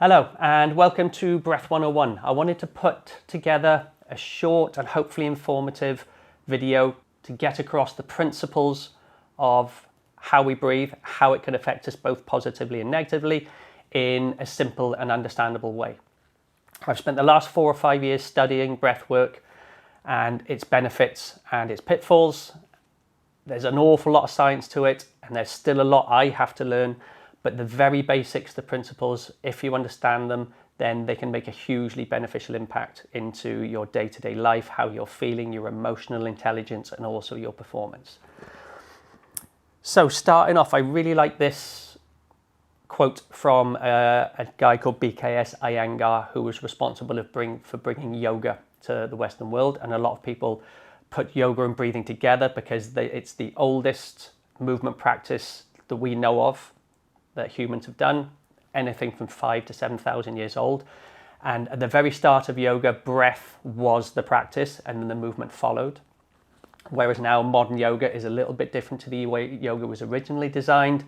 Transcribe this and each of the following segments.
Hello and welcome to Breath 101. I wanted to put together a short and hopefully informative video to get across the principles of how we breathe, how it can affect us both positively and negatively in a simple and understandable way. I've spent the last 4 or 5 years studying breathwork and its benefits and its pitfalls. There's an awful lot of science to it and there's still a lot I have to learn. But the very basics, the principles, if you understand them, then they can make a hugely beneficial impact into your day-to-day life, how you're feeling, your emotional intelligence, and also your performance. So starting off, I really like this quote from a guy called BKS Iyengar, who was responsible for bringing yoga to the Western world. And a lot of people put yoga and breathing together because it's the oldest movement practice that we know of that humans have done, anything from 5,000 to 7,000 years old. And at the very start of yoga, breath was the practice and then the movement followed. Whereas now modern yoga is a little bit different to the way yoga was originally designed.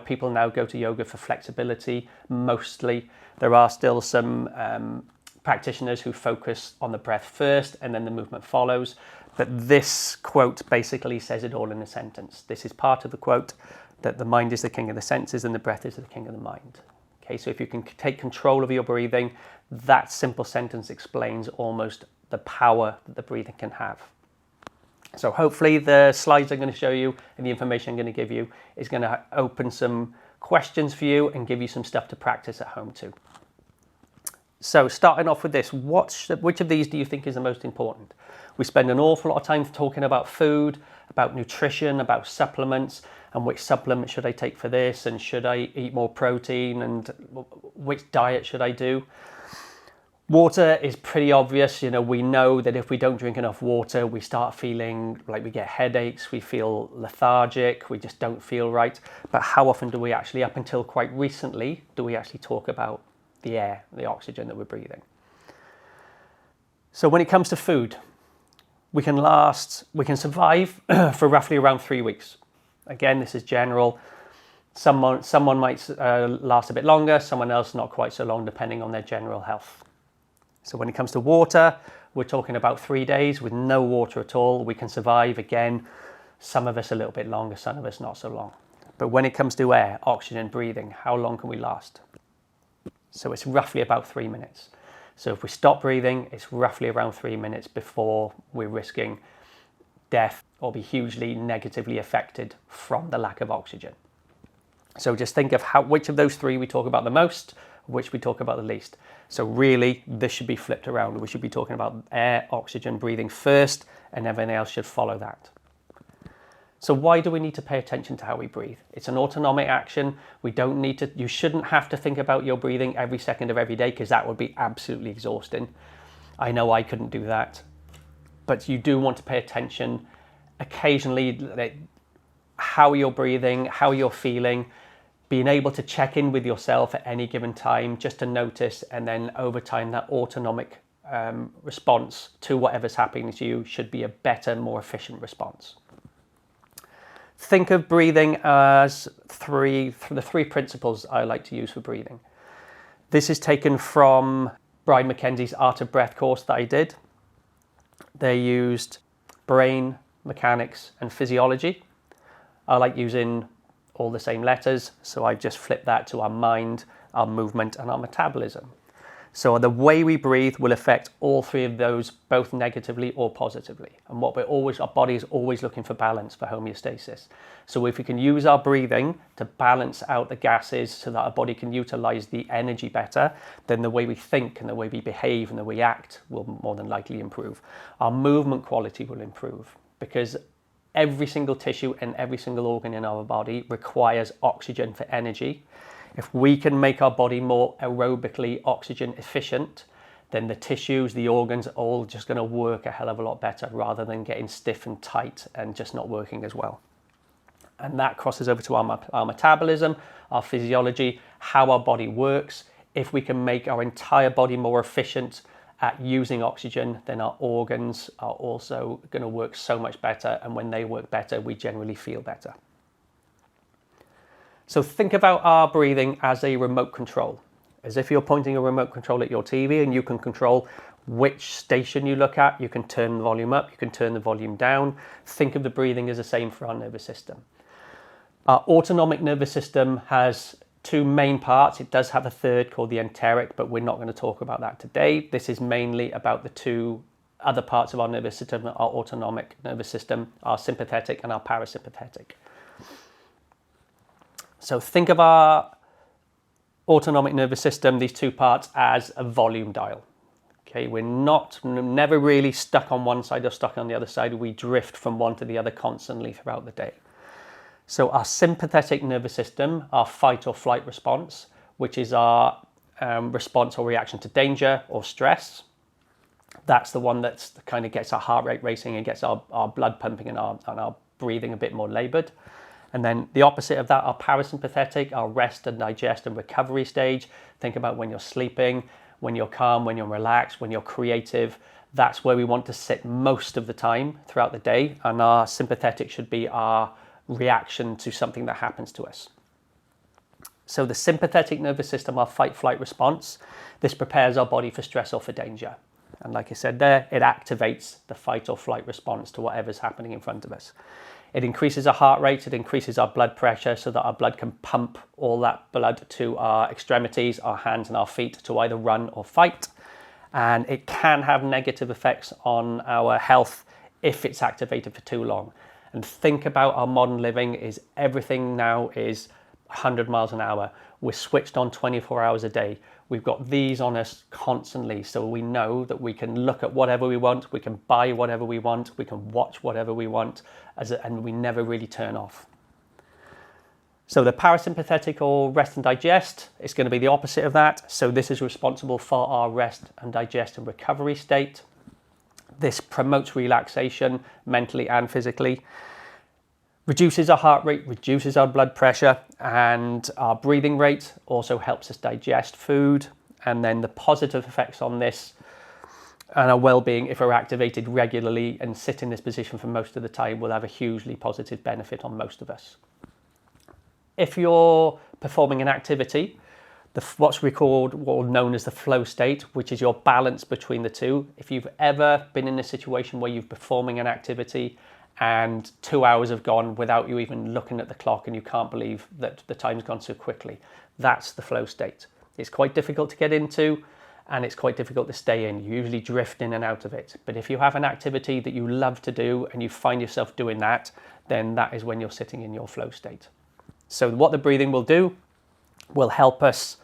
People now go to yoga for flexibility, mostly. There are still some practitioners who focus on the breath first and then the movement follows. But this quote basically says it all in a sentence. This is part of the quote, that the mind is the king of the senses and the breath is the king of the mind. Okay, so if you can take control of your breathing, that simple sentence explains almost the power that the breathing can have. So hopefully the slides I'm going to show you and the information I'm going to give you is going to open some questions for you and give you some stuff to practice at home too. So starting off with this, which of these do you think is the most important? We spend an awful lot of time talking about food, about nutrition, about supplements, and which supplement should I take for this, and should I eat more protein, and which diet should I do? Water is pretty obvious. We know that if we don't drink enough water, we start feeling like we get headaches, we feel lethargic, we just don't feel right. But how often do we actually, up until quite recently, do we actually talk about the air, the oxygen that we're breathing? So when it comes to food, we can survive for roughly around 3 weeks. Again, this is general. Someone might last a bit longer, someone else not quite so long, depending on their general health. So when it comes to water, we're talking about 3 days with no water at all. We can survive, again, some of us a little bit longer, some of us not so long. But when it comes to air, oxygen, breathing, how long can we last? So it's roughly about 3 minutes. So if we stop breathing, it's roughly around 3 minutes before we're risking death or be hugely negatively affected from the lack of oxygen. So just think of which of those three we talk about the most, which we talk about the least. So really, this should be flipped around. We should be talking about air, oxygen, breathing first, and everything else should follow that. So why do we need to pay attention to how we breathe? It's an autonomic action. You shouldn't have to think about your breathing every second of every day, because that would be absolutely exhausting. I know I couldn't do that. But you do want to pay attention occasionally, how you're breathing, how you're feeling, being able to check in with yourself at any given time just to notice, and then over time that autonomic response to whatever's happening to you should be a better, more efficient response. Think of breathing as the three principles I like to use for breathing. This is taken from Brian McKenzie's Art of Breath course that I did. They used brain, mechanics, and physiology. I like using all the same letters, so I've just flipped that to our mind, our movement, and our metabolism. So the way we breathe will affect all three of those, both negatively or positively. And our body is always looking for balance, for homeostasis. So if we can use our breathing to balance out the gases so that our body can utilize the energy better, then the way we think and the way we behave and the way we act will more than likely improve. Our movement quality will improve, because every single tissue and every single organ in our body requires oxygen for energy. If we can make our body more aerobically oxygen efficient, then the tissues, the organs are all just going to work a hell of a lot better, rather than getting stiff and tight and just not working as well. And that crosses over to our metabolism, our physiology, how our body works. If we can make our entire body more efficient at using oxygen, then our organs are also going to work so much better. And when they work better, we generally feel better. So think about our breathing as a remote control. as if you're pointing a remote control at your TV, and you can control which station you look at. You can turn the volume up, you can turn the volume down. Think of the breathing as the same for our nervous system. Our autonomic nervous system has two main parts. It does have a third called the enteric, but we're not going to talk about that today. This is mainly about the two other parts of our nervous system, our autonomic nervous system, our sympathetic and our parasympathetic. So think of our autonomic nervous system, these two parts, as a volume dial. Okay, we're never really stuck on one side or stuck on the other side. We drift from one to the other constantly throughout the day. So our sympathetic nervous system, our fight or flight response, which is our response or reaction to danger or stress, that's the one that kind of gets our heart rate racing and gets our blood pumping and our breathing a bit more labored. And then the opposite of that, our parasympathetic, our rest and digest and recovery stage. Think about when you're sleeping, when you're calm, when you're relaxed, when you're creative. That's where we want to sit most of the time throughout the day. And our sympathetic should be our reaction to something that happens to us. So the sympathetic nervous system, our fight-flight response, this prepares our body for stress or for danger. And like I said there, it activates the fight or flight response to whatever's happening in front of us. It increases our heart rate, it increases our blood pressure so that our blood can pump all that blood to our extremities, our hands and our feet to either run or fight. And it can have negative effects on our health if it's activated for too long. And think about our modern living is everything now is 100 miles an hour. We're switched on 24 hours a day. We've got these on us constantly, so we know that we can look at whatever we want, we can buy whatever we want, we can watch whatever we want, and we never really turn off. So the parasympathetic or rest and digest is going to be the opposite of that. So this is responsible for our rest and digest and recovery state. This promotes relaxation mentally and physically. Reduces our heart rate, reduces our blood pressure, and our breathing rate, also helps us digest food. And then the positive effects on this and our well-being, if we're activated regularly and sit in this position for most of the time, will have a hugely positive benefit on most of us. If you're performing an activity, what's known as the flow state, which is your balance between the two. If you've ever been in a situation where you're performing an activity and 2 hours have gone without you even looking at the clock and you can't believe that the time's gone so quickly, that's the flow state. It's quite difficult to get into and it's quite difficult to stay in. You usually drift in and out of it. But if you have an activity that you love to do and you find yourself doing that, then that is when you're sitting in your flow state. So what the breathing will do will help us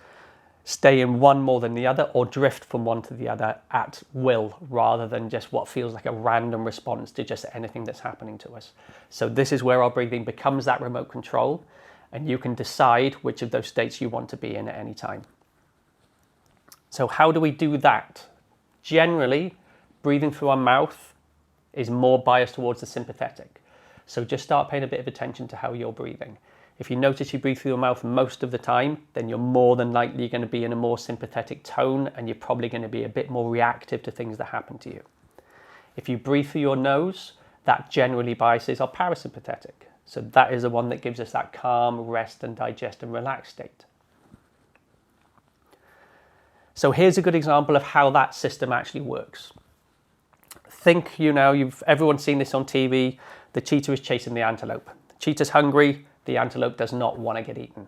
stay in one more than the other or drift from one to the other at will rather than just what feels like a random response to just anything that's happening to us. So this is where our breathing becomes that remote control and you can decide which of those states you want to be in at any time. So how do we do that? Generally, breathing through our mouth is more biased towards the sympathetic. So just start paying a bit of attention to how you're breathing. If you notice you breathe through your mouth most of the time, then you're more than likely going to be in a more sympathetic tone and you're probably going to be a bit more reactive to things that happen to you. If you breathe through your nose, that generally biases our parasympathetic. So that is the one that gives us that calm, rest and digest and relaxed state. So here's a good example of how that system actually works. Think, everyone's seen this on TV. The cheetah is chasing the antelope. The cheetah's hungry. The antelope does not want to get eaten.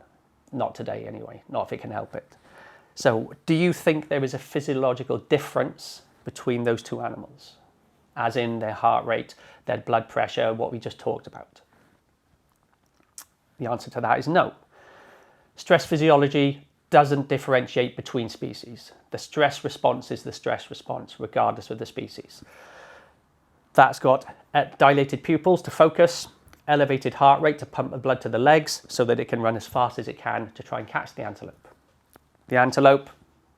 Not today anyway, not if it can help it. So do you think there is a physiological difference between those two animals? As in their heart rate, their blood pressure, what we just talked about? The answer to that is no. Stress physiology doesn't differentiate between species. The stress response is the stress response, regardless of the species. That's got dilated pupils to focus, elevated heart rate to pump the blood to the legs so that it can run as fast as it can to try and catch the antelope. The antelope,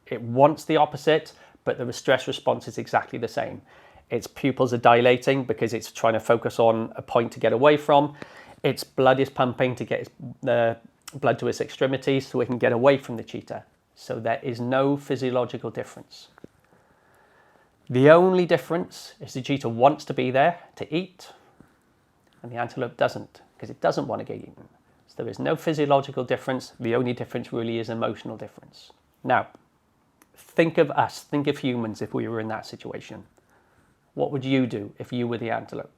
it wants the opposite, but the stress response is exactly the same. Its pupils are dilating because it's trying to focus on a point to get away from. Its blood is pumping to get the blood to its extremities so it can get away from the cheetah. So there is no physiological difference. The only difference is the cheetah wants to be there to eat, and the antelope doesn't, because it doesn't want to get eaten. So there is no physiological difference. The only difference really is emotional difference. Now, think of us, think of humans if we were in that situation. What would you do if you were the antelope?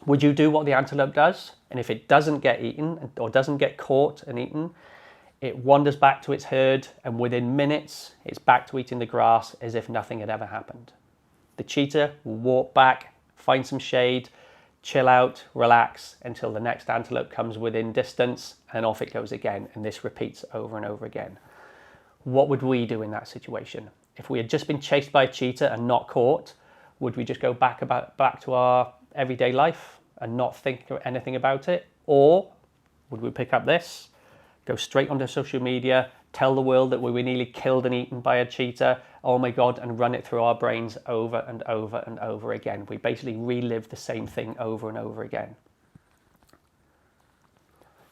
Would you do what the antelope does? And if it doesn't get eaten or doesn't get caught and eaten, it wanders back to its herd, and within minutes, it's back to eating the grass as if nothing had ever happened. The cheetah will walk back, find some shade, chill out, relax until the next antelope comes within distance, and off it goes again. And this repeats over and over again. What would we do in that situation? If we had just been chased by a cheetah and not caught, would we just go back to our everyday life and not think anything about it? Or would we pick up this, go straight onto social media, tell the world that we were nearly killed and eaten by a cheetah, oh my God, and run it through our brains over and over and over again? We basically relive the same thing over and over again.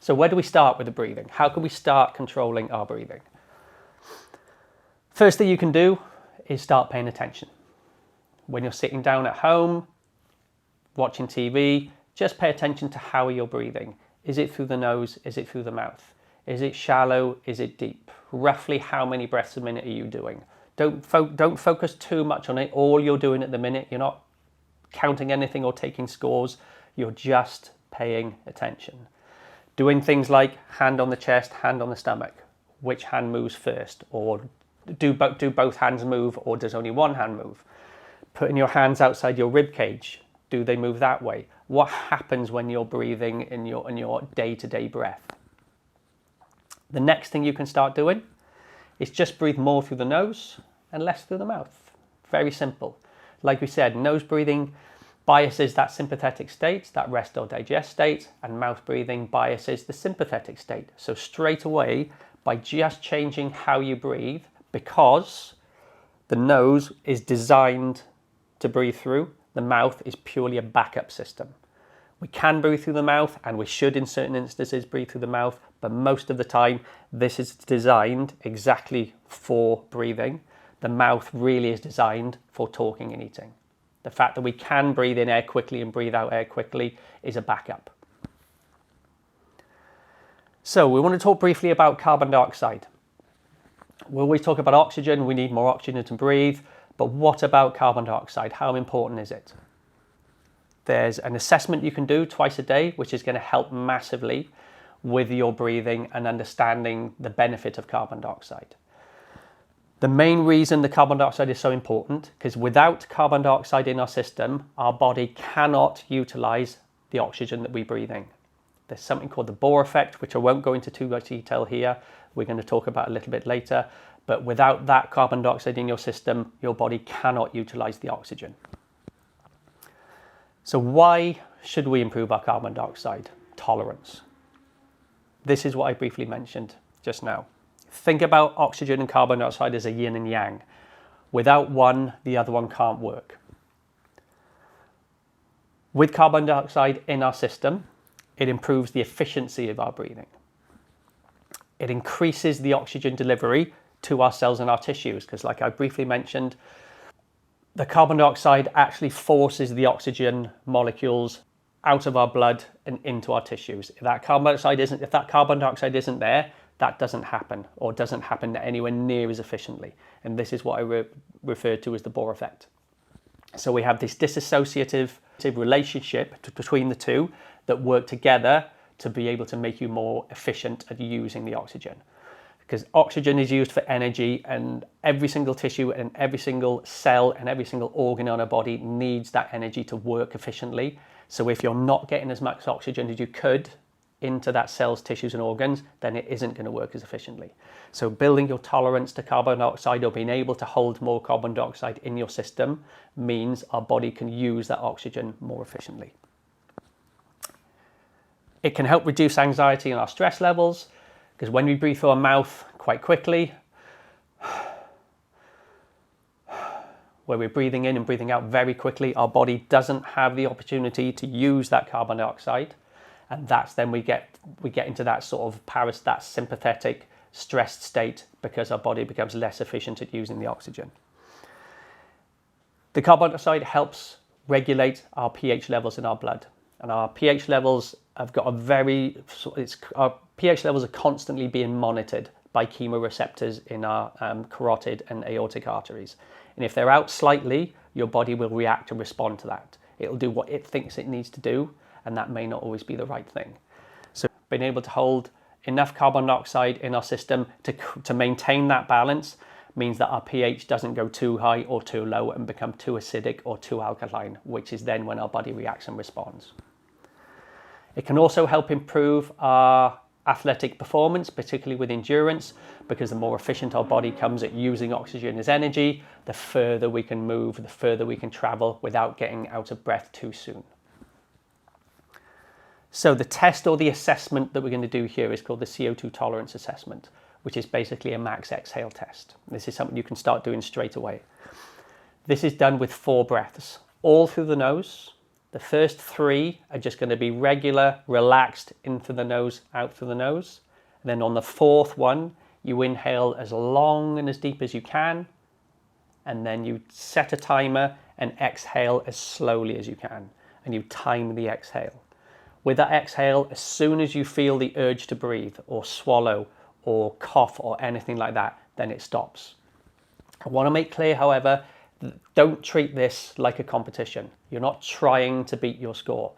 So where do we start with the breathing? How can we start controlling our breathing? First thing you can do is start paying attention. When you're sitting down at home, watching TV, just pay attention to how you're breathing. Is it through the nose? Is it through the mouth? Is it shallow? Is it deep? Roughly how many breaths a minute are you doing? Don't focus too much on it. All you're doing at the minute, you're not counting anything or taking scores. You're just paying attention. Doing things like hand on the chest, hand on the stomach. Which hand moves first? Or do both hands move, or does only one hand move? Putting your hands outside your rib cage. Do they move that way? What happens when you're breathing in your day-to-day breath? The next thing you can start doing is just breathe more through the nose and less through the mouth. Very simple. Like we said, nose breathing biases that sympathetic state, that rest or digest state, and mouth breathing biases the sympathetic state. So straight away, by just changing how you breathe, because the nose is designed to breathe through, the mouth is purely a backup system. We can breathe through the mouth, and we should in certain instances breathe through the mouth, but most of the time this is designed exactly for breathing. The mouth really is designed for talking and eating. The fact that we can breathe in air quickly and breathe out air quickly is a backup. So we want to talk briefly about carbon dioxide. We always talk about oxygen, we need more oxygen to breathe, but what about carbon dioxide? How important is it? There's an assessment you can do twice a day, which is going to help massively with your breathing and understanding the benefit of carbon dioxide. The main reason the carbon dioxide is so important, because without carbon dioxide in our system, our body cannot utilize the oxygen that we breathe in. There's something called the Bohr effect, which I won't go into too much detail here. We're going to talk about a little bit later. But without that carbon dioxide in your system, your body cannot utilize the oxygen. So why should we improve our carbon dioxide tolerance? This is what I briefly mentioned just now. Think about oxygen and carbon dioxide as a yin and yang. Without one, the other one can't work. With carbon dioxide in our system, it improves the efficiency of our breathing. It increases the oxygen delivery to our cells and our tissues, because like I briefly mentioned, the carbon dioxide actually forces the oxygen molecules out of our blood and into our tissues. If that carbon dioxide isn't there, that doesn't happen, or doesn't happen anywhere near as efficiently. And this is what I refer to as the Bohr effect. So we have this dissociative relationship between the two that work together to be able to make you more efficient at using the oxygen. Because oxygen is used for energy, and every single tissue and every single cell and every single organ on our body needs that energy to work efficiently. So if you're not getting as much oxygen as you could into that cell's tissues and organs, then it isn't going to work as efficiently. So building your tolerance to carbon dioxide, or being able to hold more carbon dioxide in your system, means our body can use that oxygen more efficiently. It can help reduce anxiety and our stress levels, because when we breathe through our mouth quite quickly, where we're breathing in and breathing out very quickly, our body doesn't have the opportunity to use that carbon dioxide. And that's then we get into that sort of that sympathetic stressed state, because our body becomes less efficient at using the oxygen. The carbon dioxide helps regulate our pH levels in our blood. And our pH levels have got our pH levels are constantly being monitored by chemoreceptors in our carotid and aortic arteries. And if they're out slightly, your body will react and respond to that. It'll do what it thinks it needs to do, and that may not always be the right thing. So being able to hold enough carbon dioxide in our system to maintain that balance means that our pH doesn't go too high or too low and become too acidic or too alkaline, which is then when our body reacts and responds. It can also help improve our athletic performance, particularly with endurance, because the more efficient our body comes at using oxygen as energy, the further we can move, the further we can travel without getting out of breath too soon. So the test or the assessment that we're going to do here is called the CO2 tolerance assessment, which is basically a max exhale test. This is something you can start doing straight away. This is done with 4 breaths, all through the nose. The first 3 are just going to be regular, relaxed, in through the nose, out through the nose. And then on the 4th one, you inhale as long and as deep as you can. And then you set a timer and exhale as slowly as you can. And you time the exhale. With that exhale, as soon as you feel the urge to breathe or swallow or cough or anything like that, then it stops. I want to make clear, however, don't treat this like a competition. You're not trying to beat your score.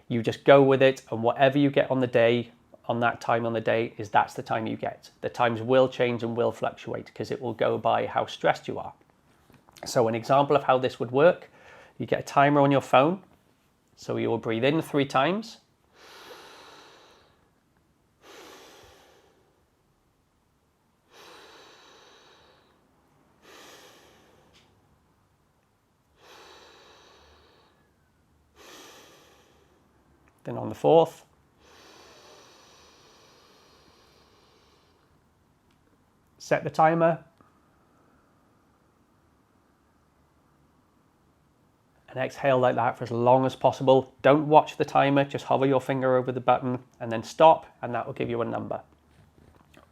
You just go with it, and whatever you get on the day, on that time on the day, that's the time you get. The times will change and will fluctuate because it will go by how stressed you are. So an example of how this would work, you get a timer on your phone. So you will breathe in 3 times. Then on the 4th, set the timer and exhale like that for as long as possible. Don't watch the timer, just hover your finger over the button and then stop, and that will give you a number.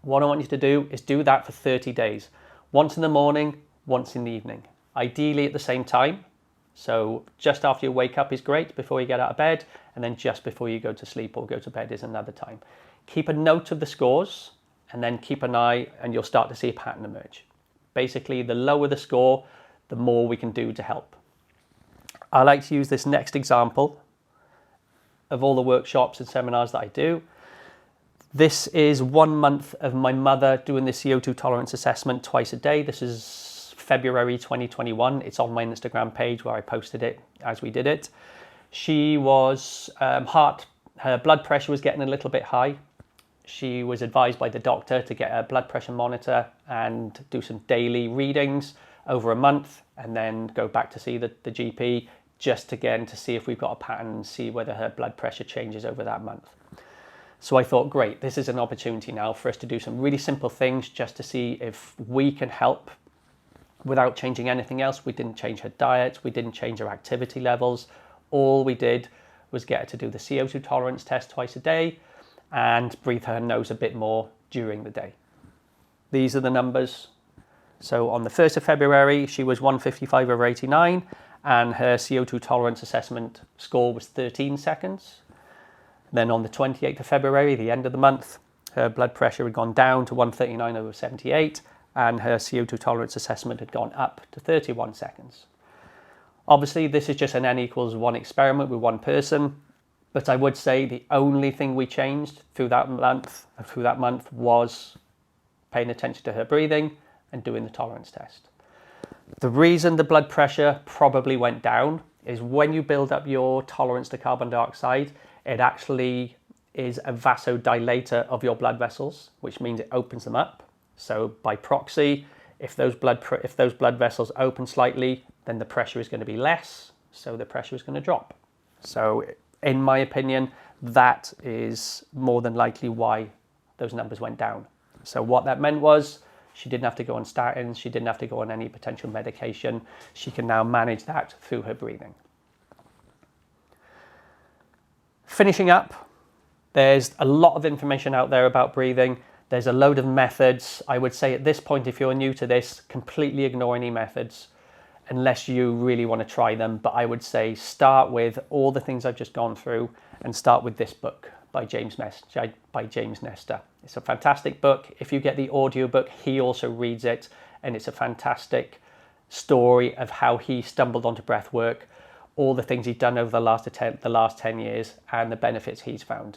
What I want you to do is do that for 30 days. Once in the morning, once in the evening. Ideally at the same time. So just after you wake up is great, before you get out of bed, and then just before you go to sleep or go to bed is another time. Keep a note of the scores, and then keep an eye, and you'll start to see a pattern emerge. Basically, the lower the score, the more we can do to help. I like to use this next example of all the workshops and seminars that I do. This is 1 month of my mother doing the CO2 tolerance assessment twice a day. This is February 2021. It's on my Instagram page where I posted it as we did it. She was her blood pressure was getting a little bit high. She was advised by the doctor to get a blood pressure monitor and do some daily readings over a month, and then go back to see the GP just again to see if we've got a pattern and see whether her blood pressure changes over that month. So I thought, great, this is an opportunity now for us to do some really simple things just to see if we can help without changing anything else. We didn't change her diet, we didn't change her activity levels. All we did was get her to do the CO2 tolerance test twice a day and breathe her nose a bit more during the day. These are the numbers. So on the 1st of February, she was 155/89, and her CO2 tolerance assessment score was 13 seconds. Then on the 28th of February, the end of the month, her blood pressure had gone down to 139/78, and her CO2 tolerance assessment had gone up to 31 seconds. Obviously, this is just an N=1 experiment with one person, but I would say the only thing we changed through that month was paying attention to her breathing and doing the tolerance test. The reason the blood pressure probably went down is when you build up your tolerance to carbon dioxide, it actually is a vasodilator of your blood vessels, which means it opens them up. So by proxy, if those blood vessels open slightly, then the pressure is going to be less, so the pressure is going to drop. So in my opinion, that is more than likely why those numbers went down. So what that meant was she didn't have to go on statins, she didn't have to go on any potential medication. She can now manage that through her breathing. Finishing up, there's a lot of information out there about breathing. There's a load of methods. I would say at this point, if you're new to this, completely ignore any methods unless you really want to try them. But I would say start with all the things I've just gone through and start with this book by James Nestor. It's a fantastic book. If you get the audiobook, he also reads it, and it's a fantastic story of how he stumbled onto breath work, all the things he's done over the last 10 years, and the benefits he's found.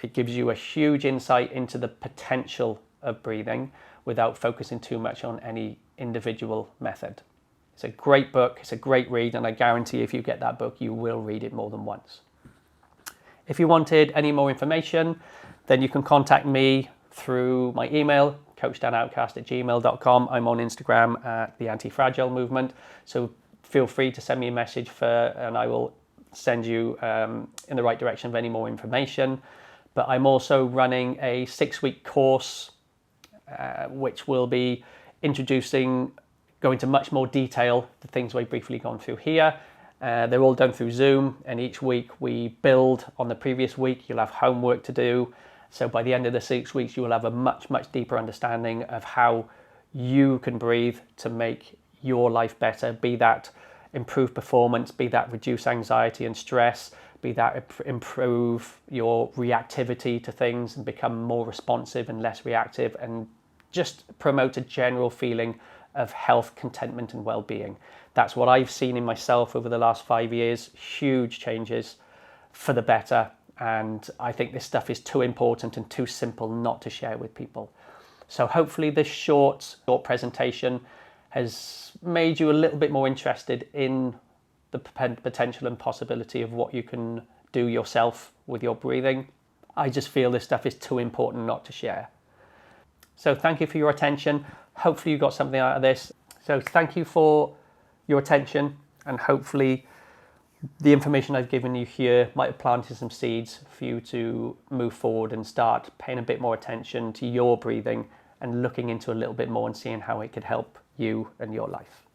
It gives you a huge insight into the potential of breathing without focusing too much on any individual method. It's a great book, it's a great read, and I guarantee if you get that book, you will read it more than once. If you wanted any more information, then you can contact me through my email, coachdanoutcast@gmail.com. I'm on Instagram at the Anti-Fragile Movement, so feel free to send me a message and I will send you in the right direction of any more information. But I'm also running a 6-week course which will be going into much more detail, the things we've briefly gone through here. They're all done through Zoom, and each week we build on the previous week. You'll have homework to do. So by the end of the 6 weeks, you will have a much, much deeper understanding of how you can breathe to make your life better, be that improve performance, be that reduce anxiety and stress, be that improve your reactivity to things and become more responsive and less reactive, and just promote a general feeling of health, contentment and well-being. That's what I've seen in myself over the last 5 years, huge changes for the better. And I think this stuff is too important and too simple not to share with people. So hopefully this short presentation has made you a little bit more interested in the potential and possibility of what you can do yourself with your breathing. I just feel this stuff is too important not to share. So thank you for your attention. Hopefully you got something out of this. So thank you for your attention, and hopefully the information I've given you here might have planted some seeds for you to move forward and start paying a bit more attention to your breathing and looking into a little bit more and seeing how it could help you and your life.